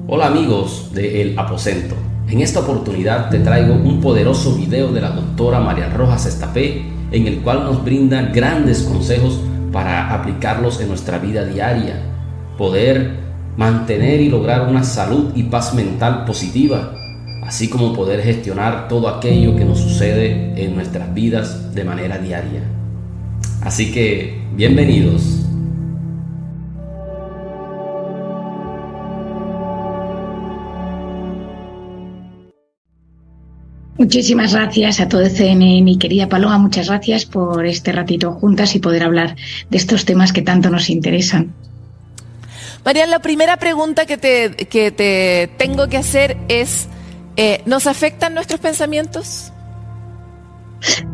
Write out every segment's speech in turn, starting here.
Hola amigos de El Aposento. En esta oportunidad te traigo un poderoso video de la doctora María Rojas Estapé, en el cual nos brinda grandes consejos para aplicarlos en nuestra vida diaria, poder mantener y lograr una salud y paz mental positiva, así como poder gestionar todo aquello que nos sucede en nuestras vidas de manera diaria. Así que, bienvenidos. Muchísimas gracias a todo CNE, mi querida Paloma, muchas gracias por este ratito juntas y poder hablar de estos temas que tanto nos interesan. María, la primera pregunta que te tengo que hacer es, ¿nos afectan nuestros pensamientos?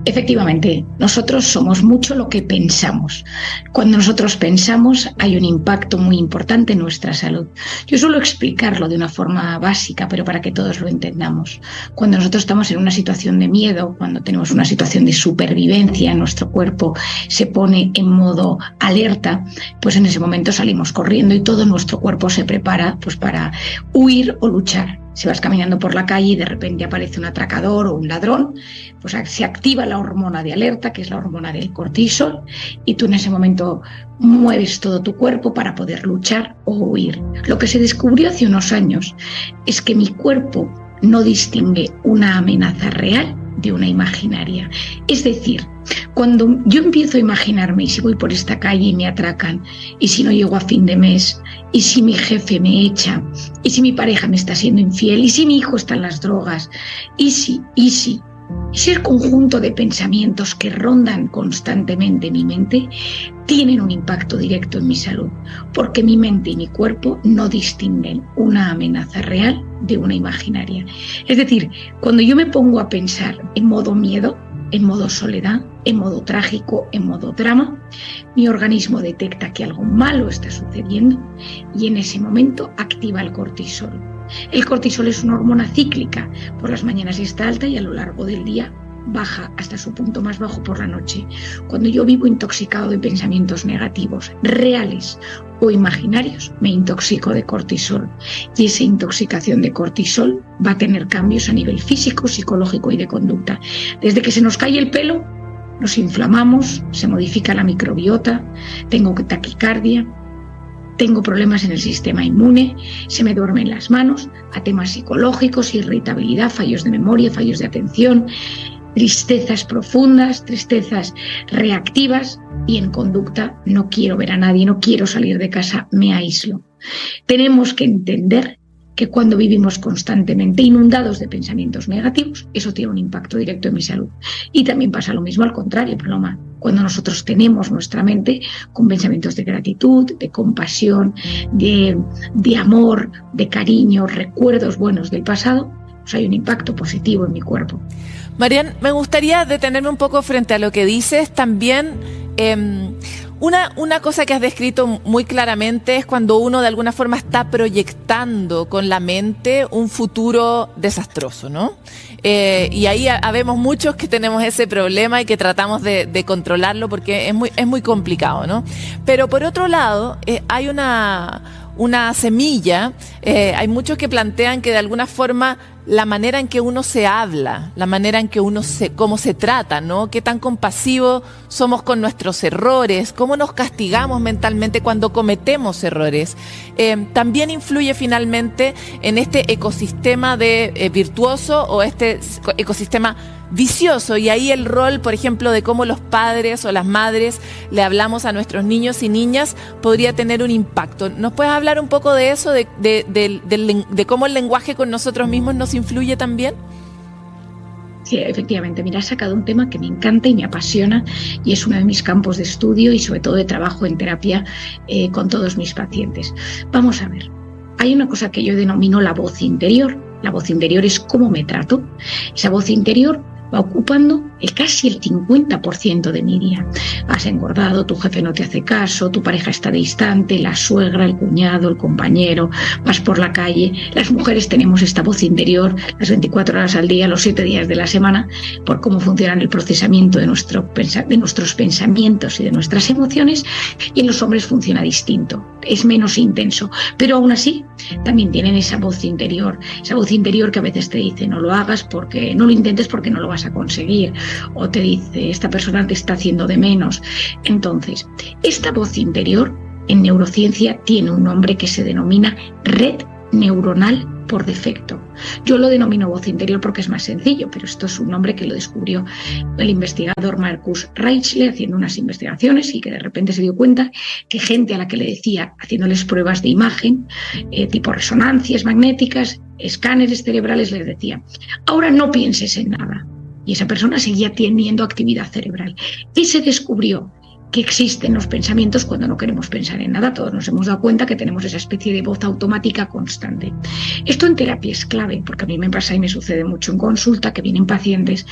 Efectivamente, nosotros somos mucho lo que pensamos. Cuando nosotros pensamos hay un impacto muy importante en nuestra salud. Yo suelo explicarlo de una forma básica, pero para que todos lo entendamos. Cuando nosotros estamos en una situación de miedo, cuando tenemos una situación de supervivencia, nuestro cuerpo se pone en modo alerta, pues en ese momento salimos corriendo y todo nuestro cuerpo se prepara pues para huir o luchar. Si vas caminando por la calle y de repente aparece un atracador o un ladrón, pues se activa la hormona de alerta, que es la hormona del cortisol, y tú en ese momento mueves todo tu cuerpo para poder luchar o huir. Lo que se descubrió hace unos años es que mi cuerpo no distingue una amenaza real de una imaginaria. Es decir, cuando yo empiezo a imaginarme, y si voy por esta calle y me atracan, y si no llego a fin de mes, y si mi jefe me echa, y si mi pareja me está siendo infiel, y si mi hijo está en las drogas, y si el conjunto de pensamientos que rondan constantemente mi mente tienen un impacto directo en mi salud, porque mi mente y mi cuerpo no distinguen una amenaza real de una imaginaria. Es decir, cuando yo me pongo a pensar en modo miedo, en modo soledad, en modo trágico, en modo drama, mi organismo detecta que algo malo está sucediendo y en ese momento activa el cortisol. El cortisol es una hormona cíclica, por las mañanas está alta y a lo largo del día baja hasta su punto más bajo por la noche. Cuando yo vivo intoxicado de pensamientos negativos, reales o imaginarios, me intoxico de cortisol. Y esa intoxicación de cortisol va a tener cambios a nivel físico, psicológico y de conducta. Desde que se nos cae el pelo, nos inflamamos, se modifica la microbiota, tengo taquicardia, tengo problemas en el sistema inmune, se me duermen las manos, a temas psicológicos, irritabilidad, fallos de memoria, fallos de atención, tristezas profundas, tristezas reactivas y en conducta no quiero ver a nadie, no quiero salir de casa, me aíslo. Tenemos que entender que cuando vivimos constantemente inundados de pensamientos negativos, eso tiene un impacto directo en mi salud. Y también pasa lo mismo al contrario, Paloma. Cuando nosotros tenemos nuestra mente con pensamientos de gratitud, de compasión, de amor, de cariño, recuerdos buenos del pasado, pues hay un impacto positivo en mi cuerpo. Marian, me gustaría detenerme un poco frente a lo que dices. También una cosa que has descrito muy claramente es cuando uno de alguna forma está proyectando con la mente un futuro desastroso, ¿no? Y ahí habemos muchos que tenemos ese problema y que tratamos de controlarlo porque es muy complicado, ¿no? Pero por otro lado, hay una semilla, hay muchos que plantean que de alguna forma la manera en que uno se habla, la manera en que cómo se trata, ¿no? Qué tan compasivos somos con nuestros errores, cómo nos castigamos mentalmente cuando cometemos errores, también influye finalmente en este ecosistema de virtuoso o este ecosistema vicioso. Y ahí el rol, por ejemplo, de cómo los padres o las madres le hablamos a nuestros niños y niñas podría tener un impacto. ¿Nos puedes hablar un poco de eso, de cómo el lenguaje con nosotros mismos nos influye también? Sí, efectivamente. Mira, has sacado un tema que me encanta y me apasiona y es uno de mis campos de estudio y sobre todo de trabajo en terapia con todos mis pacientes. Vamos a ver, hay una cosa que yo denomino la voz interior. La voz interior es cómo me trato. Esa voz interior va ocupando casi el 50% de mi día. Has engordado, tu jefe no te hace caso, tu pareja está distante, la suegra, el cuñado, el compañero, vas por la calle. Las mujeres tenemos esta voz interior las 24 horas al día, los 7 días de la semana, por cómo funciona el procesamiento de nuestros pensamientos y de nuestras emociones, y en los hombres funciona distinto, es menos intenso, pero aún así también tienen esa voz interior que a veces te dice no lo hagas, porque no lo intentes, porque no lo vas a conseguir, o te dice esta persona te está haciendo de menos. Entonces, esta voz interior en neurociencia tiene un nombre que se denomina red neuronal por defecto. Yo lo denomino voz interior porque es más sencillo, pero esto es un nombre que lo descubrió el investigador Marcus Reichle haciendo unas investigaciones y que de repente se dio cuenta que gente a la que le decía, haciéndoles pruebas de imagen, tipo resonancias magnéticas, escáneres cerebrales, les decía, ahora no pienses en nada. Y esa persona seguía teniendo actividad cerebral. Y se descubrió que existen los pensamientos cuando no queremos pensar en nada. Todos nos hemos dado cuenta que tenemos esa especie de voz automática constante. Esto en terapia es clave, porque a mí me pasa y me sucede mucho en consulta, que vienen pacientes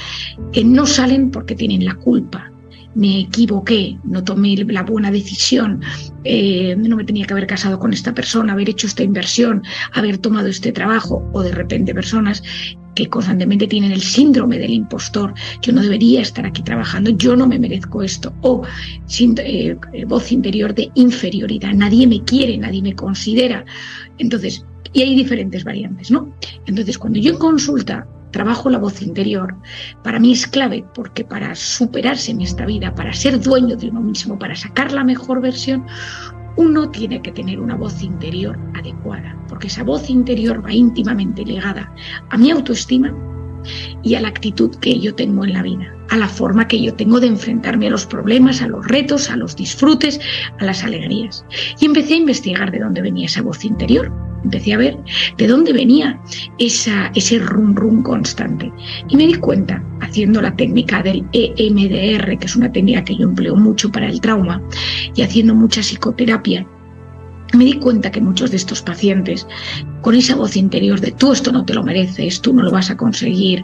que no salen porque tienen la culpa. Me equivoqué, no tomé la buena decisión, no me tenía que haber casado con esta persona, haber hecho esta inversión, haber tomado este trabajo, o de repente personas que constantemente tienen el síndrome del impostor, yo no debería estar aquí trabajando, yo no me merezco esto, o voz interior de inferioridad, nadie me quiere, nadie me considera. Entonces, y hay diferentes variantes, ¿no? Entonces, cuando yo en consulta trabajo la voz interior, para mí es clave, porque para superarse en esta vida, para ser dueño de uno mismo, para sacar la mejor versión, uno tiene que tener una voz interior adecuada, porque esa voz interior va íntimamente ligada a mi autoestima y a la actitud que yo tengo en la vida, a la forma que yo tengo de enfrentarme a los problemas, a los retos, a los disfrutes, a las alegrías. Y empecé a investigar de dónde venía esa voz interior. Empecé a ver de dónde venía ese rum rum constante. Y me di cuenta, haciendo la técnica del EMDR, que es una técnica que yo empleo mucho para el trauma, y haciendo mucha psicoterapia, me di cuenta que muchos de estos pacientes, con esa voz interior de tú esto no te lo mereces, tú no lo vas a conseguir,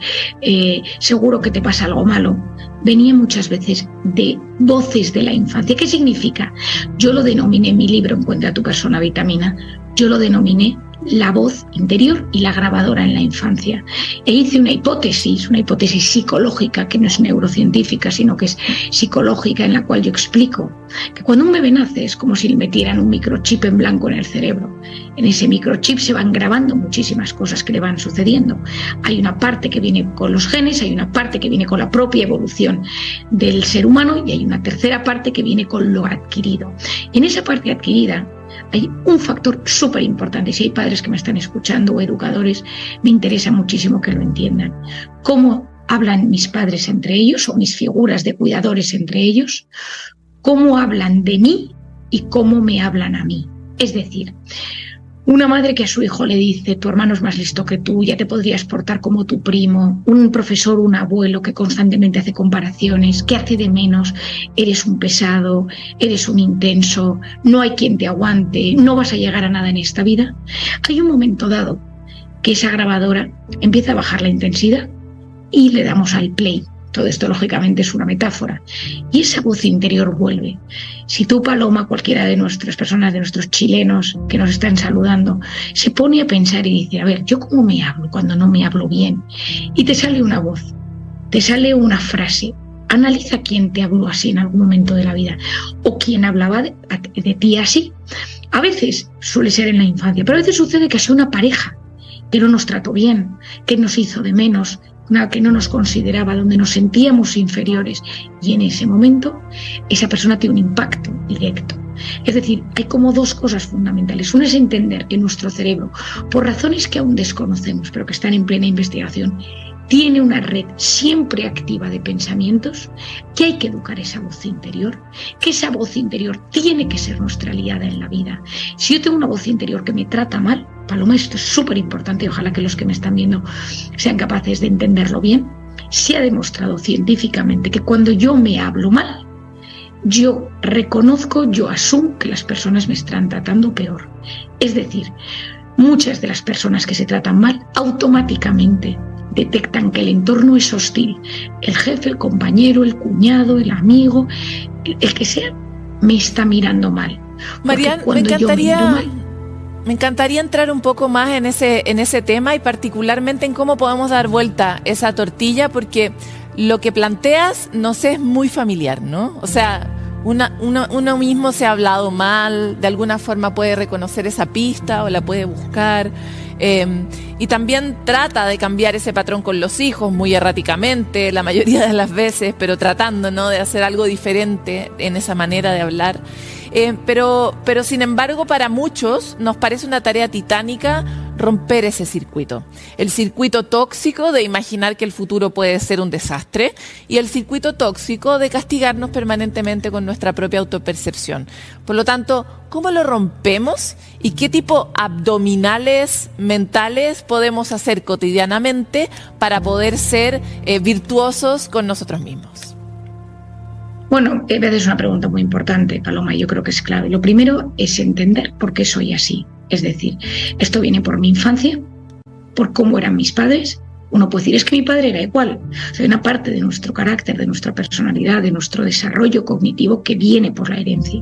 seguro que te pasa algo malo, venían muchas veces de voces de la infancia. ¿Qué significa? Yo lo denominé en mi libro Encuentra tu persona vitamina, yo lo denominé la voz interior y la grabadora en la infancia. E hice una hipótesis psicológica, que no es neurocientífica, sino que es psicológica, en la cual yo explico que cuando un bebé nace es como si le metieran un microchip en blanco en el cerebro. En ese microchip se van grabando muchísimas cosas que le van sucediendo. Hay una parte que viene con los genes, hay una parte que viene con la propia evolución del ser humano y hay una tercera parte que viene con lo adquirido. En esa parte adquirida hay un factor súper importante. Si hay padres que me están escuchando o educadores, me interesa muchísimo que lo entiendan. ¿Cómo hablan mis padres entre ellos o mis figuras de cuidadores entre ellos? ¿Cómo hablan de mí y cómo me hablan a mí? Es decir, una madre que a su hijo le dice, tu hermano es más listo que tú, ya te podrías portar como tu primo, un profesor, un abuelo que constantemente hace comparaciones, que hace de menos, eres un pesado, eres un intenso, no hay quien te aguante, no vas a llegar a nada en esta vida. Hay un momento dado que esa grabadora empieza a bajar la intensidad y le damos al play. Todo esto, lógicamente, es una metáfora. Y esa voz interior vuelve. Si tú, Paloma, cualquiera de nuestras personas, de nuestros chilenos que nos están saludando, se pone a pensar y dice, a ver, ¿yo cómo me hablo cuando no me hablo bien? Y te sale una voz, te sale una frase. Analiza quién te habló así en algún momento de la vida o quién hablaba de ti así. A veces suele ser en la infancia, pero a veces sucede que sea una pareja que no nos trató bien, que nos hizo de menos, que no nos consideraba, donde nos sentíamos inferiores, y en ese momento esa persona tiene un impacto directo. Es decir, hay como dos cosas fundamentales. Una es entender que nuestro cerebro, por razones que aún desconocemos, pero que están en plena investigación, tiene una red siempre activa de pensamientos, que hay que educar esa voz interior, que esa voz interior tiene que ser nuestra aliada en la vida. Si yo tengo una voz interior que me trata mal, Paloma, esto es súper importante y ojalá que los que me están viendo sean capaces de entenderlo bien, se ha demostrado científicamente que cuando yo me hablo mal, yo reconozco, yo asumo que las personas me están tratando peor. Es decir, muchas de las personas que se tratan mal automáticamente detectan que el entorno es hostil. El jefe, el compañero, el cuñado, el amigo, el que sea, me está mirando mal. Marian, me encantaría entrar un poco más en ese tema y particularmente en cómo podemos dar vuelta esa tortilla, porque lo que planteas nos es muy familiar, ¿no? O sea, uno mismo se ha hablado mal, de alguna forma puede reconocer esa pista o la puede buscar. Y también trata de cambiar ese patrón con los hijos muy erráticamente, la mayoría de las veces, pero tratando, ¿no?, de hacer algo diferente en esa manera de hablar. Pero sin embargo, para muchos nos parece una tarea titánica romper ese circuito. El circuito tóxico de imaginar que el futuro puede ser un desastre y el circuito tóxico de castigarnos permanentemente con nuestra propia autopercepción. Por lo tanto, ¿cómo lo rompemos? ¿Y qué tipo abdominales mentales podemos hacer cotidianamente para poder ser virtuosos con nosotros mismos? Bueno, es una pregunta muy importante, Paloma, yo creo que es clave. Lo primero es entender por qué soy así. Es decir, esto viene por mi infancia, por cómo eran mis padres. Uno puede decir, es que mi padre era igual. O sea, hay una parte de nuestro carácter, de nuestra personalidad, de nuestro desarrollo cognitivo que viene por la herencia.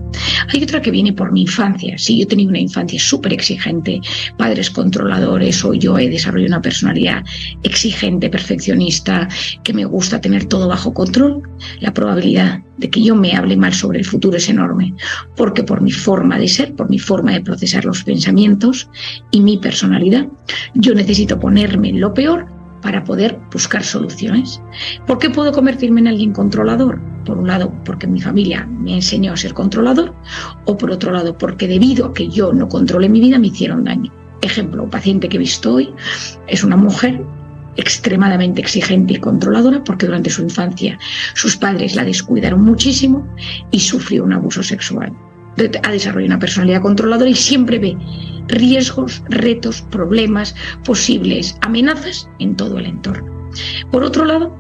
Hay otra que viene por mi infancia. Si yo he tenido una infancia súper exigente, padres controladores, o yo he desarrollado una personalidad exigente, perfeccionista, que me gusta tener todo bajo control, la probabilidad de que yo me hable mal sobre el futuro es enorme, porque por mi forma de ser, por mi forma de procesar los pensamientos y mi personalidad, yo necesito ponerme en lo peor para poder buscar soluciones. ¿Por qué puedo convertirme en alguien controlador? Por un lado, porque mi familia me enseñó a ser controlador, o por otro lado, porque debido a que yo no controlé mi vida, me hicieron daño. Ejemplo, un paciente que he visto hoy es una mujer extremadamente exigente y controladora porque durante su infancia sus padres la descuidaron muchísimo y sufrió un abuso sexual. Ha desarrollado una personalidad controladora y siempre ve riesgos, retos, problemas, posibles amenazas en todo el entorno. Por otro lado,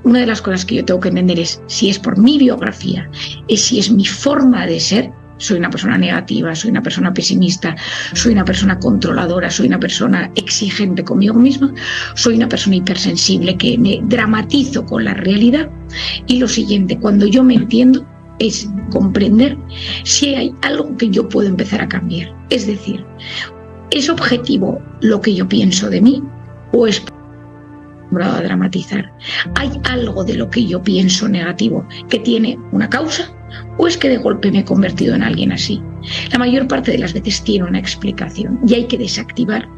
una de las cosas que yo tengo que entender es si es por mi biografía, es si es mi forma de ser. Soy una persona negativa, soy una persona pesimista, soy una persona controladora, soy una persona exigente conmigo misma, soy una persona hipersensible que me dramatizo con la realidad. Y lo siguiente, cuando yo me entiendo, es comprender si hay algo que yo puedo empezar a cambiar. Es decir, ¿es objetivo lo que yo pienso de mí o es a dramatizar? ¿Hay algo de lo que yo pienso negativo que tiene una causa? ¿O es que de golpe me he convertido en alguien así? La mayor parte de las veces tiene una explicación y hay que desactivar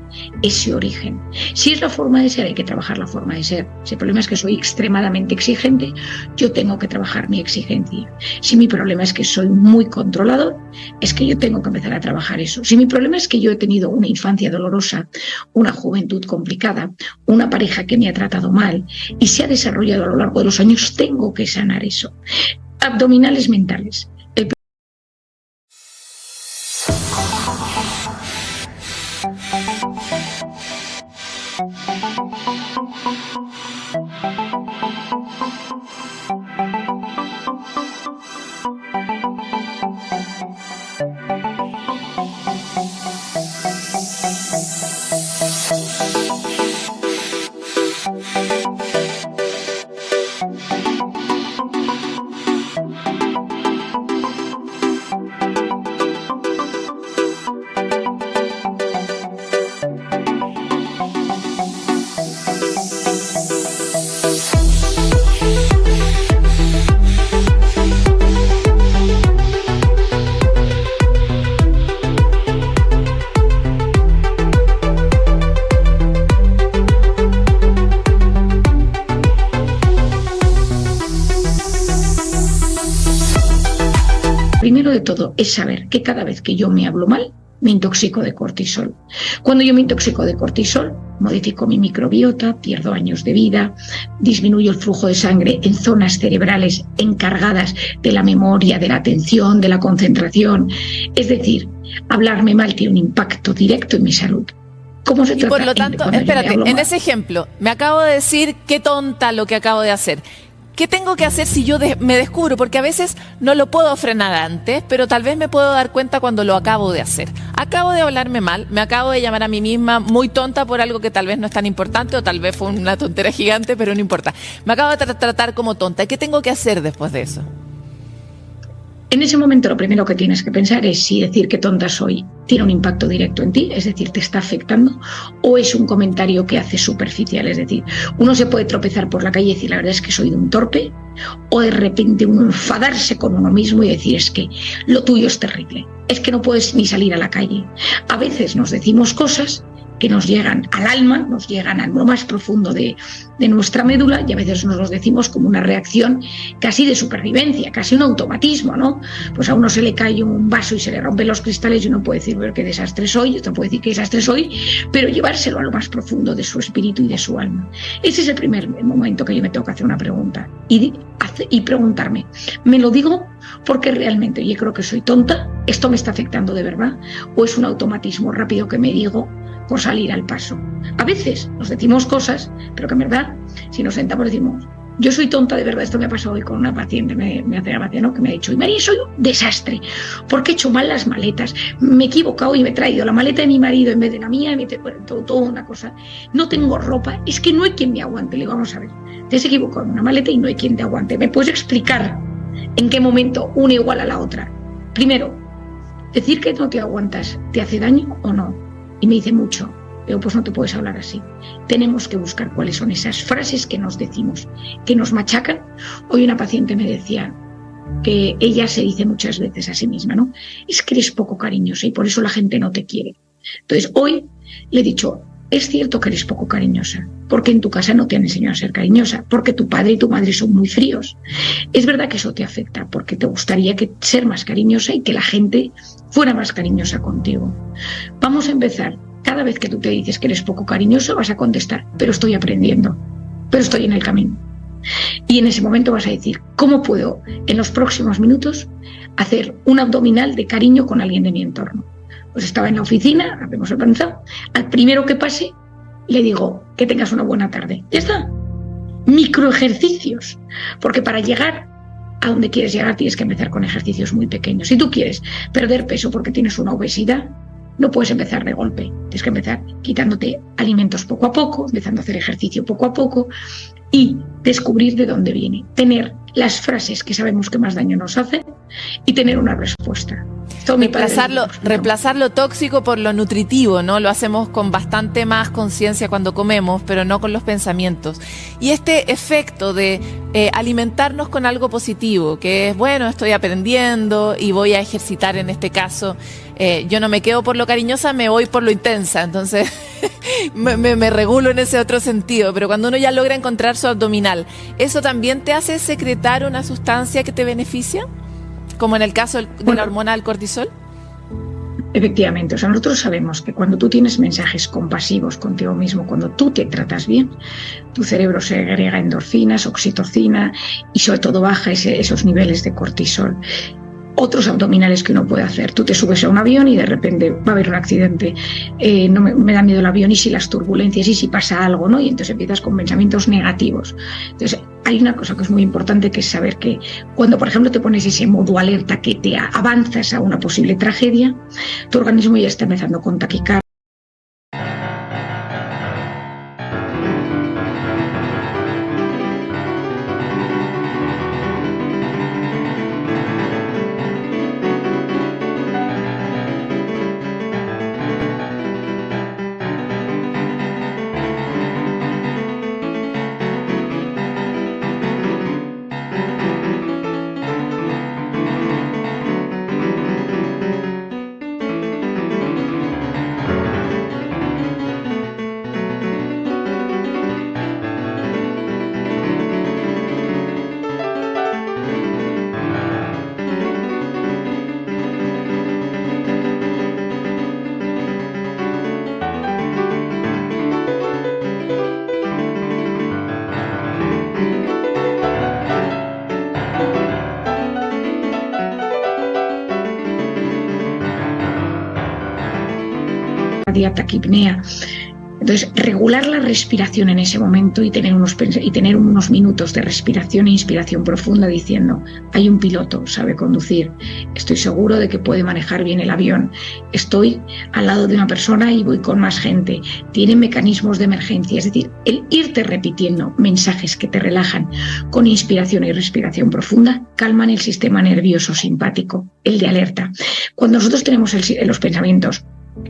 ese origen. Si es la forma de ser, hay que trabajar la forma de ser. Si el problema es que soy extremadamente exigente, yo tengo que trabajar mi exigencia. Si mi problema es que soy muy controlador, es que yo tengo que empezar a trabajar eso. Si mi problema es que yo he tenido una infancia dolorosa, una juventud complicada, una pareja que me ha tratado mal y se ha desarrollado a lo largo de los años, tengo que sanar eso. Abdominales mentales. Primero de todo es saber que cada vez que yo me hablo mal, me intoxico de cortisol. Cuando yo me intoxico de cortisol, modifico mi microbiota, pierdo años de vida, disminuyo el flujo de sangre en zonas cerebrales encargadas de la memoria, de la atención, de la concentración. Es decir, hablarme mal tiene un impacto directo en mi salud. ¿Cómo se trata? Y por lo tanto, espérate, en ese ejemplo, me acabo de decir qué tonta lo que acabo de hacer. ¿Qué tengo que hacer si yo me descubro? Porque a veces no lo puedo frenar antes, pero tal vez me puedo dar cuenta cuando lo acabo de hacer. Acabo de hablarme mal, me acabo de llamar a mí misma muy tonta por algo que tal vez no es tan importante o tal vez fue una tontera gigante, pero no importa. Me acabo de tratar como tonta. ¿Qué tengo que hacer después de eso? En ese momento lo primero que tienes que pensar es si decir que tonta soy tiene un impacto directo en ti, es decir, te está afectando, o es un comentario que hace superficial, es decir, uno se puede tropezar por la calle y decir la verdad es que soy de un torpe, o de repente uno enfadarse con uno mismo y decir es que lo tuyo es terrible, es que no puedes ni salir a la calle. A veces nos decimos cosas que nos llegan al alma, nos llegan a lo más profundo de nuestra médula, y a veces nos los decimos como una reacción casi de supervivencia, casi un automatismo, ¿no? Pues a uno se le cae un vaso y se le rompen los cristales y uno puede decir, qué desastre soy, otro puede decir qué desastre soy, pero llevárselo a lo más profundo de su espíritu y de su alma. Ese es el primer momento que yo me tengo que hacer una pregunta y preguntarme, ¿me lo digo porque realmente yo creo que soy tonta? ¿Esto me está afectando de verdad? ¿O es un automatismo rápido que me digo por salir al paso? A veces nos decimos cosas, pero que en verdad, si nos sentamos decimos, yo soy tonta de verdad. Esto me ha pasado hoy con una paciente, me hace gracia, ¿no? Que me ha dicho, María, soy un desastre, porque he hecho mal las maletas, me he equivocado y me he traído la maleta de mi marido en vez de la mía, todo una cosa, no tengo ropa, es que no hay quien me aguante. Le digo, vamos a ver, te has equivocado en una maleta y no hay quien te aguante. ¿Me puedes explicar en qué momento una igual a la otra? Primero, decir que no te aguantas, ¿te hace daño o no? Y me dice mucho. Pero pues no te puedes hablar así. Tenemos que buscar cuáles son esas frases que nos decimos, que nos machacan. Hoy una paciente me decía que ella se dice muchas veces a sí misma, ¿no? Es que eres poco cariñosa y por eso la gente no te quiere. Entonces hoy le he dicho, es cierto que eres poco cariñosa, porque en tu casa no te han enseñado a ser cariñosa, porque tu padre y tu madre son muy fríos. Es verdad que eso te afecta, porque te gustaría ser más cariñosa y que la gente fuera más cariñosa contigo. Vamos a empezar. Cada vez que tú te dices que eres poco cariñoso, vas a contestar, pero estoy aprendiendo, pero estoy en el camino. Y en ese momento vas a decir, ¿cómo puedo en los próximos minutos hacer un abdominal de cariño con alguien de mi entorno? Pues estaba en la oficina, habíamos organizado, al primero que pase le digo, que tengas una buena tarde. Ya está. Microejercicios, porque para llegar a donde quieres llegar tienes que empezar con ejercicios muy pequeños. Si tú quieres perder peso porque tienes una obesidad, no puedes empezar de golpe, tienes que empezar quitándote alimentos poco a poco, empezando a hacer ejercicio poco a poco y descubrir de dónde viene, tener las frases que sabemos que más daño nos hacen y tener una respuesta. Reemplazar lo tóxico por lo nutritivo, ¿no? Lo hacemos con bastante más conciencia cuando comemos, pero no con los pensamientos. Y este efecto de alimentarnos con algo positivo, que es, bueno, estoy aprendiendo y voy a ejercitar en este caso. Yo no me quedo por lo cariñosa, me voy por lo intensa. Entonces me regulo en ese otro sentido. Pero cuando uno ya logra encontrar su abdominal, ¿eso también te hace secretar una sustancia que te beneficia? Como en el caso de la hormona del cortisol. Efectivamente, o sea, nosotros sabemos que cuando tú tienes mensajes compasivos contigo mismo, cuando tú te tratas bien, tu cerebro segrega endorfinas, oxitocina y sobre todo baja esos niveles de cortisol. Otros abdominales que uno puede hacer. Tú te subes a un avión y de repente va a haber un accidente. No me da miedo el avión y si las turbulencias y si pasa algo, ¿no? Y entonces empiezas con pensamientos negativos. Entonces hay una cosa que es muy importante, que es saber que cuando, por ejemplo, te pones ese modo alerta que te avanzas a una posible tragedia, tu organismo ya está empezando con taquicardia. Taquipnea, Entonces, regular la respiración en ese momento y tener unos minutos de respiración e inspiración profunda diciendo, hay un piloto, sabe conducir, estoy seguro de que puede manejar bien el avión, estoy al lado de una persona y voy con más gente, tiene mecanismos de emergencia. Es decir, el irte repitiendo mensajes que te relajan con inspiración y respiración profunda calman el sistema nervioso simpático, el de alerta. Cuando nosotros tenemos los pensamientos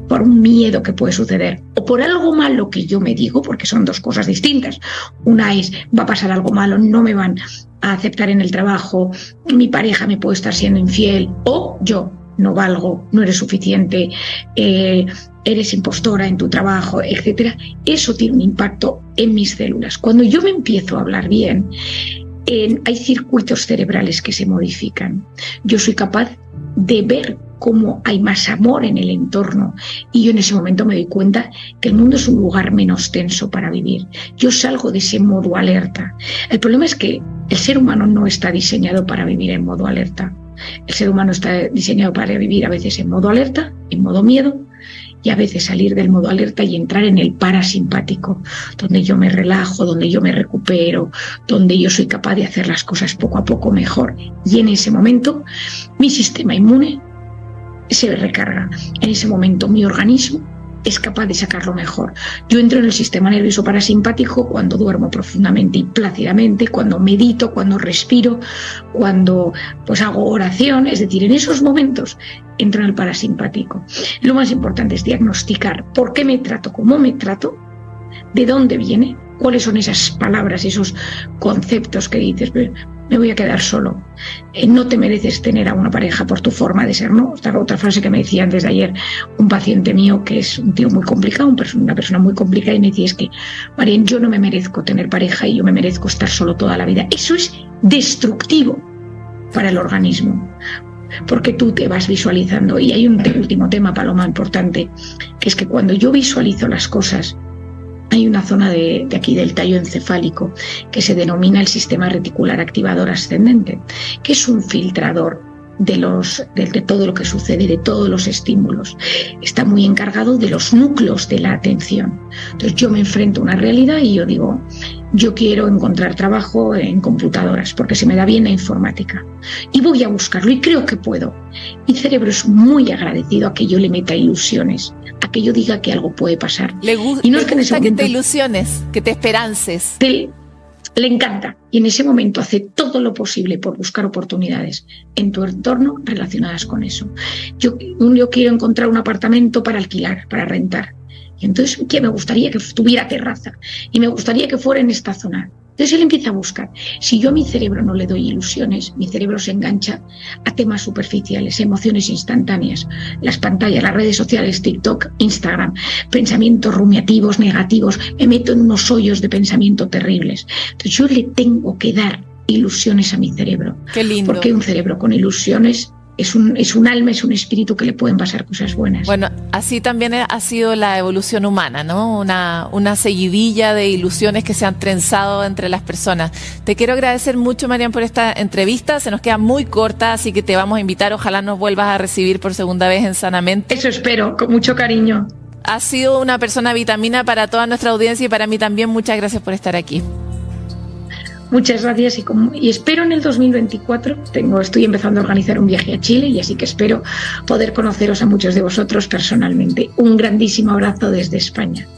por un miedo que puede suceder o por algo malo que yo me digo, porque son dos cosas distintas. Una es, va a pasar algo malo, no me van a aceptar en el trabajo, mi pareja me puede estar siendo infiel, o yo no valgo, no eres suficiente, eres impostora en tu trabajo, etcétera. Eso tiene un impacto en mis células. Cuando yo me empiezo a hablar bien, hay circuitos cerebrales que se modifican. Yo soy capaz de ver cómo hay más amor en el entorno y yo en ese momento me doy cuenta que el mundo es un lugar menos tenso para vivir. Yo salgo de ese modo alerta. El problema es que el ser humano no está diseñado para vivir en modo alerta. El ser humano está diseñado para vivir a veces en modo alerta, en modo miedo, y a veces salir del modo alerta y entrar en el parasimpático, donde yo me relajo, donde yo me recupero, donde yo soy capaz de hacer las cosas poco a poco mejor. Y en ese momento mi sistema inmune se recarga. En ese momento mi organismo es capaz de sacarlo mejor. Yo entro en el sistema nervioso parasimpático cuando duermo profundamente y plácidamente, cuando medito, cuando respiro, cuando pues hago oración. Es decir, en esos momentos entro en el parasimpático. Lo más importante es diagnosticar por qué me trato, cómo me trato, de dónde viene, cuáles son esas palabras, esos conceptos que dices, me voy a quedar solo, no te mereces tener a una pareja por tu forma de ser, ¿no? Esta otra frase que me decía antes de ayer un paciente mío que es un tío muy complicado, una persona muy complicada, y me decía, es que, Marian, yo no me merezco tener pareja y yo me merezco estar solo toda la vida. Eso es destructivo para el organismo, porque tú te vas visualizando. Y hay un último tema, Paloma, importante, que es que cuando yo visualizo las cosas, hay una zona de aquí del tallo encefálico que se denomina el sistema reticular activador ascendente, que es un filtrador de todo lo que sucede, de todos los estímulos. Está muy encargado de los núcleos de la atención. Entonces yo me enfrento a una realidad y yo digo, yo quiero encontrar trabajo en computadoras porque se me da bien la informática y voy a buscarlo y creo que puedo. Mi cerebro es muy agradecido a que yo le meta ilusiones, a que yo diga que algo puede pasar. Le gusta que te ilusiones, que te esperances. Le encanta, y en ese momento hace todo lo posible por buscar oportunidades en tu entorno relacionadas con eso. Yo quiero encontrar un apartamento para alquilar, para rentar, y entonces ¿qué? Me gustaría que tuviera terraza y me gustaría que fuera en esta zona. Entonces él empieza a buscar. Si yo a mi cerebro no le doy ilusiones, mi cerebro se engancha a temas superficiales, emociones instantáneas, las pantallas, las redes sociales, TikTok, Instagram, pensamientos rumiativos, negativos, me meto en unos hoyos de pensamiento terribles. Entonces yo le tengo que dar ilusiones a mi cerebro. Qué lindo. Porque un cerebro con ilusiones es un alma, es un espíritu que le pueden pasar cosas buenas. Bueno, así también ha sido la evolución humana, ¿no? Una seguidilla de ilusiones que se han trenzado entre las personas. Te quiero agradecer mucho, Marian, por esta entrevista. Se nos queda muy corta, así que te vamos a invitar. Ojalá nos vuelvas a recibir por segunda vez en Sanamente. Eso espero, con mucho cariño. Has sido una persona vitamina para toda nuestra audiencia y para mí también. Muchas gracias por estar aquí. Muchas gracias y espero en el 2024, estoy empezando a organizar un viaje a Chile y así que espero poder conoceros a muchos de vosotros personalmente. Un grandísimo abrazo desde España.